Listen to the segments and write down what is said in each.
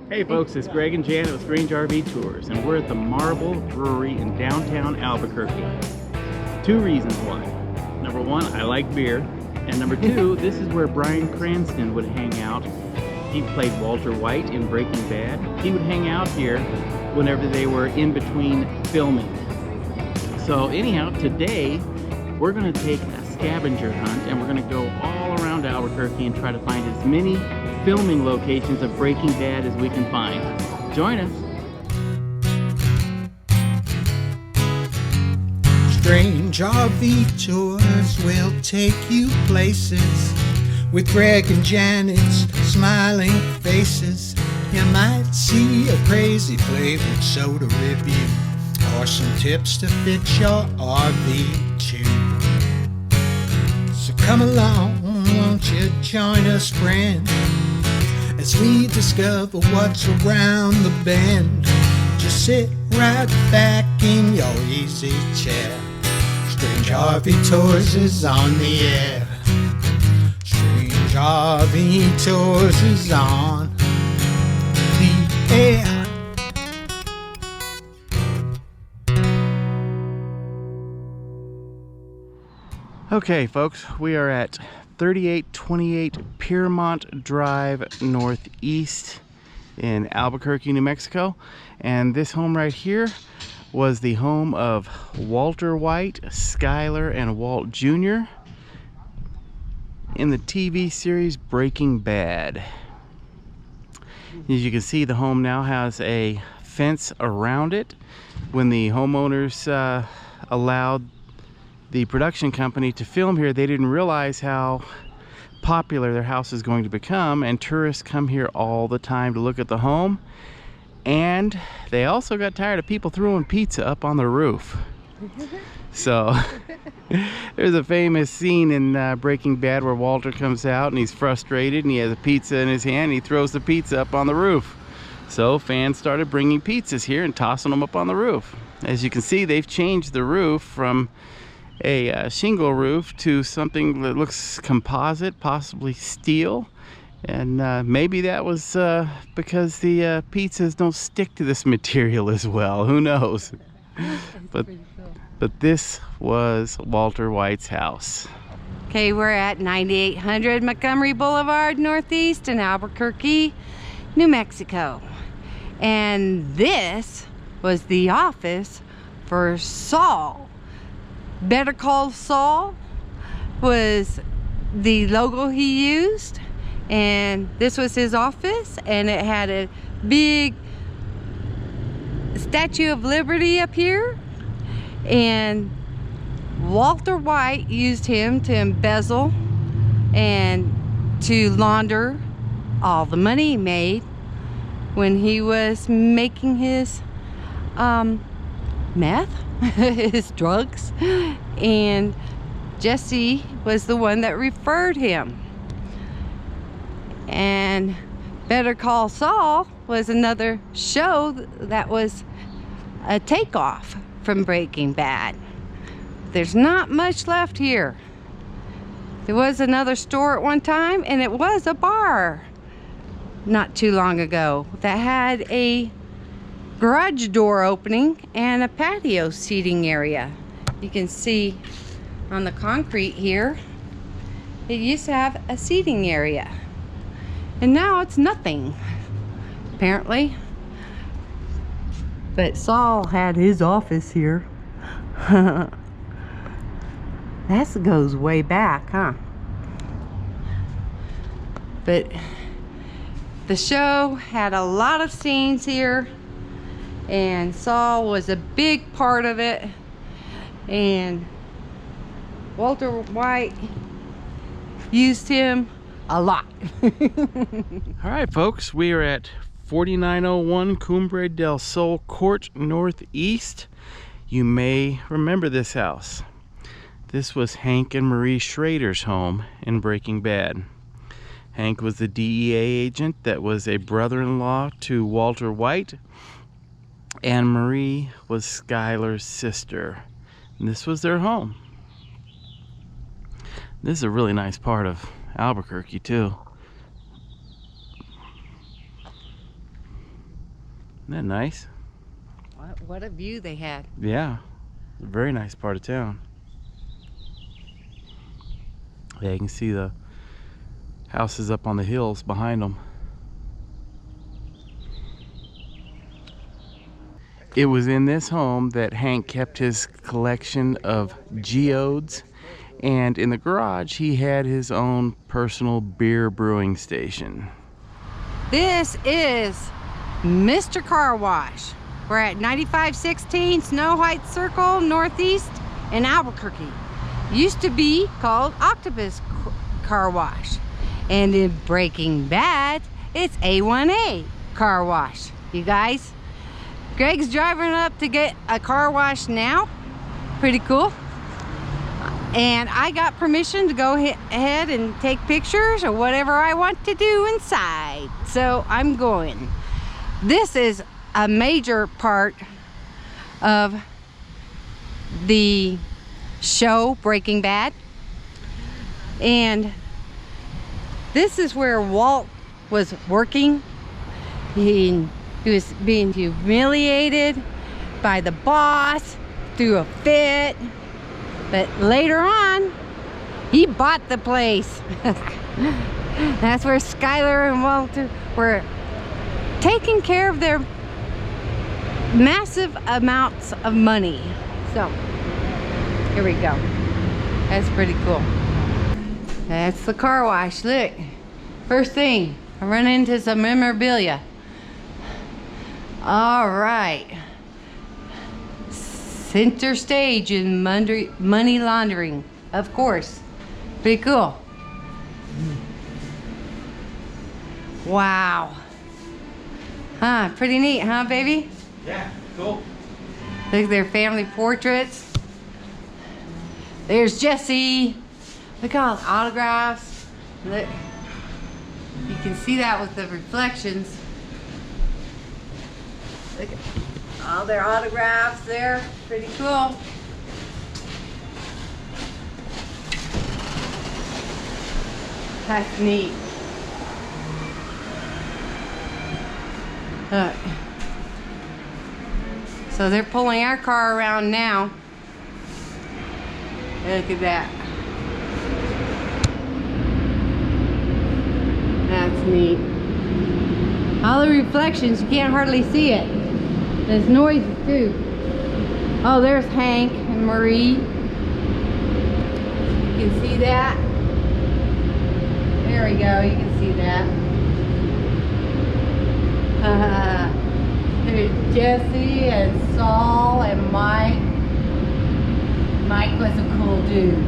Hey folks, it's Greg and Janet with Strange RV Tours, and we're at the Marble Brewery in downtown Albuquerque. Two reasons why. Number one, I like beer, and number two, this is where Bryan Cranston would hang out. He played Walter White in Breaking Bad. He would hang out here whenever they were in between filming. So anyhow, today we're going to take a scavenger hunt, and we're going to go all around Albuquerque and try to find as many filming locations of Breaking Bad as we can find. Join us. Strange RV Tours will take you places with Greg and Janet's smiling faces. You might see a crazy flavored soda review or some tips to fit your RV too. So come along, won't you join us, friend, as we discover what's around the bend. Just sit right back in your easy chair. Strange RV Tours is on the air. Strange RV Tours is on the air. Okay folks, we are at 3828 Piermont Drive Northeast in Albuquerque, New Mexico. And this home right here was the home of Walter White, Skyler, and Walt Jr. in the TV series Breaking Bad. As you can see, the home now has a fence around it. When the homeowners allowed the production company to film here, they didn't realize how popular their house is going to become, and tourists come here all the time to look at the home. And they also got tired of people throwing pizza up on the roof. So there's a famous scene in Breaking Bad where Walter comes out and he's frustrated and he has a pizza in his hand and he throws the pizza up on the roof. So fans started bringing pizzas here and tossing them up on the roof. As you can see, they've changed the roof from a shingle roof to something that looks composite, possibly steel. And maybe that was because the pizzas don't stick to this material as well. Who knows? But this was Walter White's house. Okay, we're at 9800 Montgomery Boulevard Northeast in Albuquerque, New Mexico. And this was the office for Saul. Better Call Saul was the logo he used, and this was his office, and it had a big Statue of Liberty up here, and Walter White used him to embezzle and to launder all the money he made when he was making his meth, his drugs, and Jesse was the one that referred him. And Better Call Saul was another show that was a takeoff from Breaking Bad. There's not much left here. There was another store at one time, and it was a bar not too long ago that had a garage door opening and a patio seating area. You can see on the concrete here, it used to have a seating area, and now it's nothing, apparently. But Saul had his office here. That goes way back, huh? But the show had a lot of scenes here, and Saul was a big part of it, and Walter White used him a lot. All right folks, we are at 4901 Cumbre del Sol Court Northeast. You may remember this house. This was Hank and Marie Schrader's home in Breaking Bad. Hank was the DEA agent that was a brother-in-law to Walter White, and Marie was Skyler's sister. And this was their home. This is a really nice part of Albuquerque too. Isn't that nice? What a view they had. Yeah, a very nice part of town. Yeah, you can see the houses up on the hills behind them. It was in this home that Hank kept his collection of geodes, and in the garage he had his own personal beer brewing station. This is Mr. Car Wash. We're at 9516 Snow White Circle Northeast in Albuquerque. Used to be called Octopus Car Wash. And in Breaking Bad, it's A1A Car Wash. You guys, Greg's driving up to get a car wash now. Pretty cool. And I got permission to go ahead and take pictures or whatever I want to do inside. So I'm going. This is a major part of the show Breaking Bad. And this is where Walt was working. He was being humiliated by the boss, threw a fit. But later on, he bought the place. That's where Skylar and Walter were taking care of their massive amounts of money. So, here we go. That's pretty cool. That's the car wash. Look, first thing, I run into some memorabilia. All right. Center stage in money laundering, of course. Pretty cool. Wow. Huh, pretty neat, huh, baby? Yeah, cool. Look at their family portraits. There's Jesse. Look at all the autographs. Look. You can see that with the reflections. Look at all their autographs there. Pretty cool. That's neat. So they're pulling our car around now. Look at that. That's neat. All the reflections, you can't hardly see it. There's noises too. Oh, there's Hank and Marie. You can see that. There we go, you can see that. There's Jesse and Saul and Mike. Mike was a cool dude.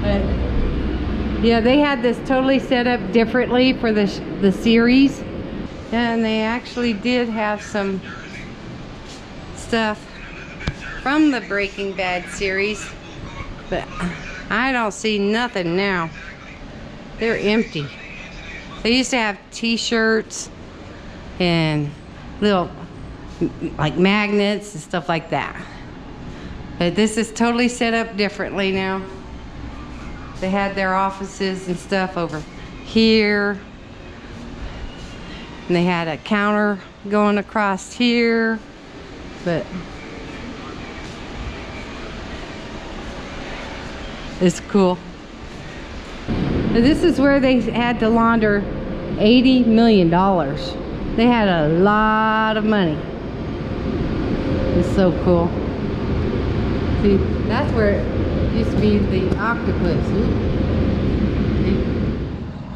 But, yeah, they had this totally set up differently for the series. And they actually did have some stuff from the Breaking Bad series. But I don't see nothing now. They're empty. They used to have t-shirts and little like magnets and stuff like that. But this is totally set up differently now. They had their offices and stuff over here. And they had a counter going across here. But it's cool. And this is where they had to launder $80 million. They had a lot of money. It's so cool. See, that's where it used to be the octopus.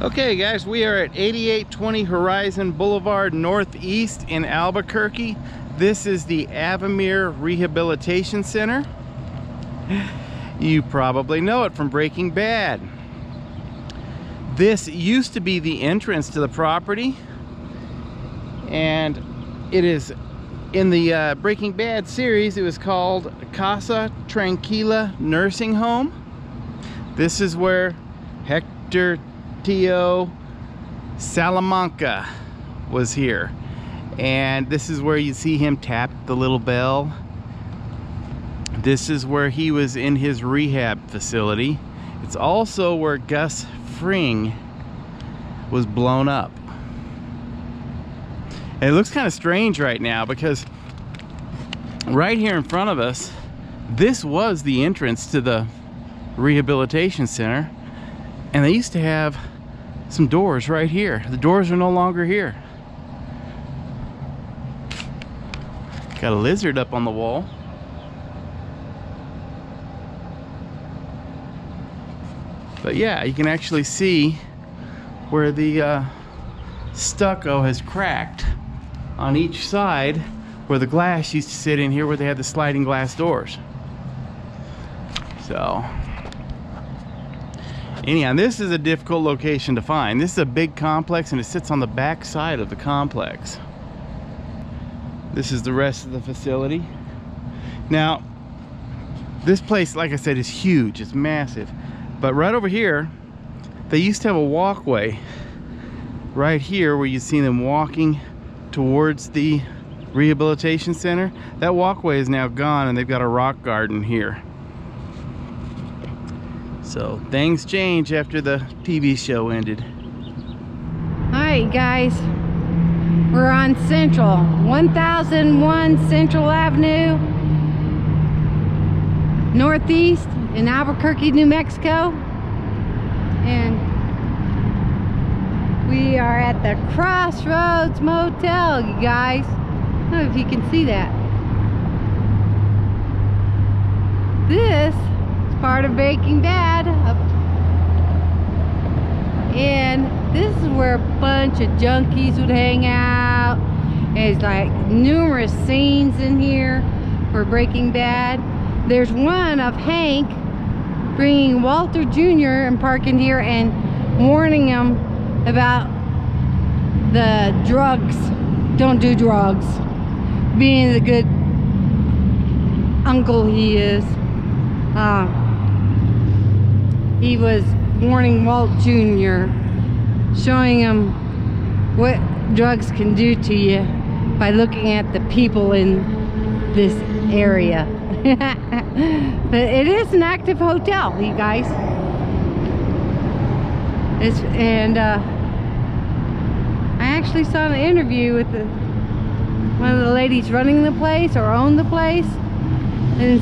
Okay guys, we are at 8820 Horizon Boulevard Northeast in Albuquerque. This is the Avamere Rehabilitation Center. You probably know it from Breaking Bad. This used to be the entrance to the property, and it is in the Breaking Bad series. It was called Casa Tranquila Nursing Home. This is where Hector Tio Salamanca was here, and this is where you see him tap the little bell. This is where he was in his rehab facility. It's also where Gus Fring was blown up. And it looks kind of strange right now because right here in front of us, this was the entrance to the rehabilitation center, and they used to have some doors right here. The doors are no longer here. Got a lizard up on the wall. But yeah, you can actually see where the stucco has cracked on each side, where the glass used to sit in here where they had the sliding glass doors. So anyhow, this is a difficult location to find. This is a big complex and it sits on the back side of the complex. This is the rest of the facility. Now, this place, like I said, is huge. It's massive. But right over here, they used to have a walkway right here where you see them walking towards the rehabilitation center. That walkway is now gone and they've got a rock garden here. So things change after the TV show ended. Alright guys, we're on Central, 1001 Central Avenue, Northeast in Albuquerque, New Mexico. And we are at the Crossroads Motel, you guys. I don't know if you can see that. This is part of Breaking Bad. And this is where a bunch of junkies would hang out. There's like numerous scenes in here for Breaking Bad. There's one of Hank bringing Walter Jr. and parking here and warning him about the drugs. Don't do drugs. Being the good uncle he is. He was warning Walt Jr., showing him what drugs can do to you by looking at the people in this area. But it is an active hotel, you guys. I actually saw an interview with one of the ladies running the place or owned the place, and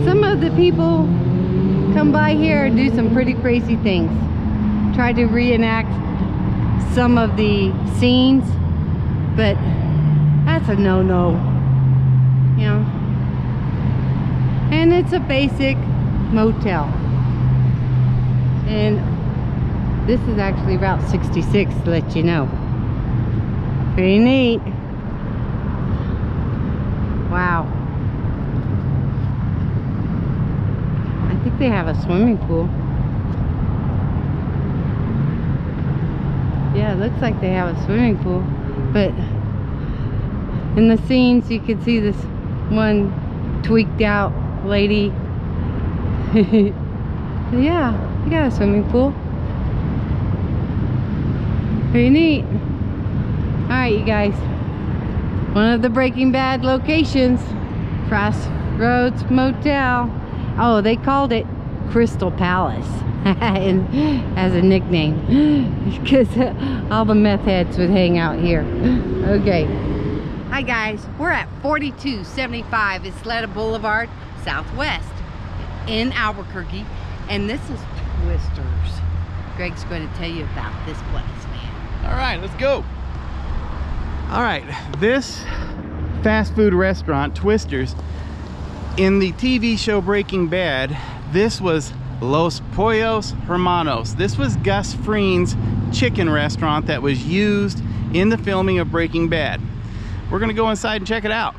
some of the people come by here and do some pretty crazy things. Try to reenact some of the scenes, but that's a no-no, you know. And it's a basic motel. And this is actually Route 66, to let you know. Pretty neat. Wow. I think they have a swimming pool. Yeah, it looks like they have a swimming pool. But in the scenes, you can see this one tweaked out lady. Yeah, you got a swimming pool. Pretty neat. Alright, you guys. One of the Breaking Bad locations. Crossroads Motel. Oh, they called it Crystal Palace as a nickname, because all the meth heads would hang out here. Okay. Hi guys, we're at 4275 Isleta Boulevard Southwest in Albuquerque, and this is Twisters. Greg's going to tell you about this place, man. All right, let's go. All right, this fast food restaurant, Twisters, in the TV show Breaking Bad, this was Los Pollos Hermanos. This was Gus Fring's chicken restaurant that was used in the filming of Breaking Bad. We're gonna go inside and check it out.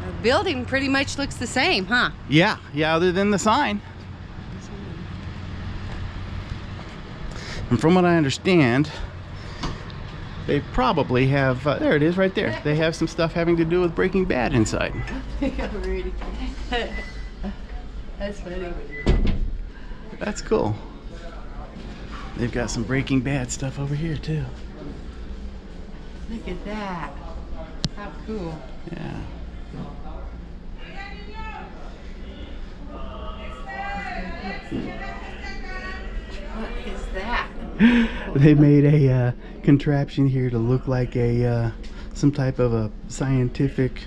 The building pretty much looks the same, huh? Yeah, other than the sign. And from what I understand, they probably have, there it is right there. They have some stuff having to do with Breaking Bad inside. That's funny. That's cool. They've got some Breaking Bad stuff over here too. Look at that. How cool. Yeah. What is that? They made a contraption here to look like a some type of a scientific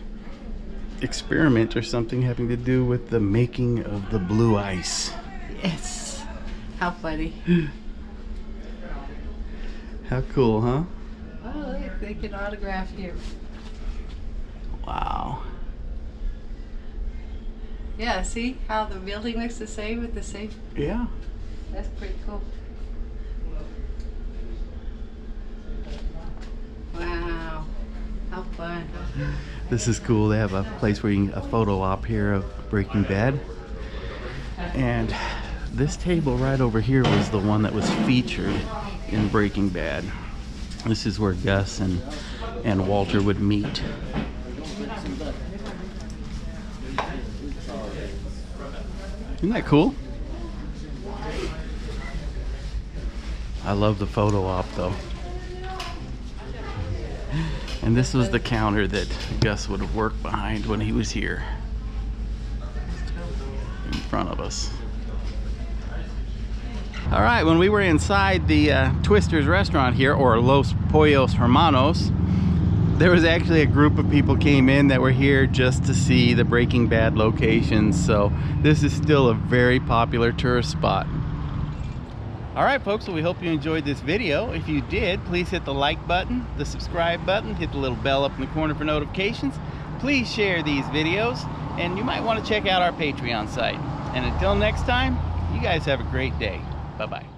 experiment or something having to do with the making of the blue ice. Yes. How funny. How cool, huh? Oh, look, they can autograph here. Wow. Yeah, see how the building looks the same with the same? Yeah. That's pretty cool. Wow. How fun. This is cool. They have a place where you can, a photo op here of Breaking Bad. And this table right over here was the one that was featured in Breaking Bad. This is where Gus and Walter would meet. Isn't that cool? I love the photo op though. And this was the counter that Gus would have worked behind when he was here in front of us. All right, when we were inside the Twister's restaurant here, or Los Pollos Hermanos, there was actually a group of people came in that were here just to see the Breaking Bad locations. So this is still a very popular tourist spot. All right, folks, so we hope you enjoyed this video. If you did, please hit the like button, the subscribe button, hit the little bell up in the corner for notifications. Please share these videos, and you might want to check out our Patreon site. And until next time, you guys have a great day. Bye-bye.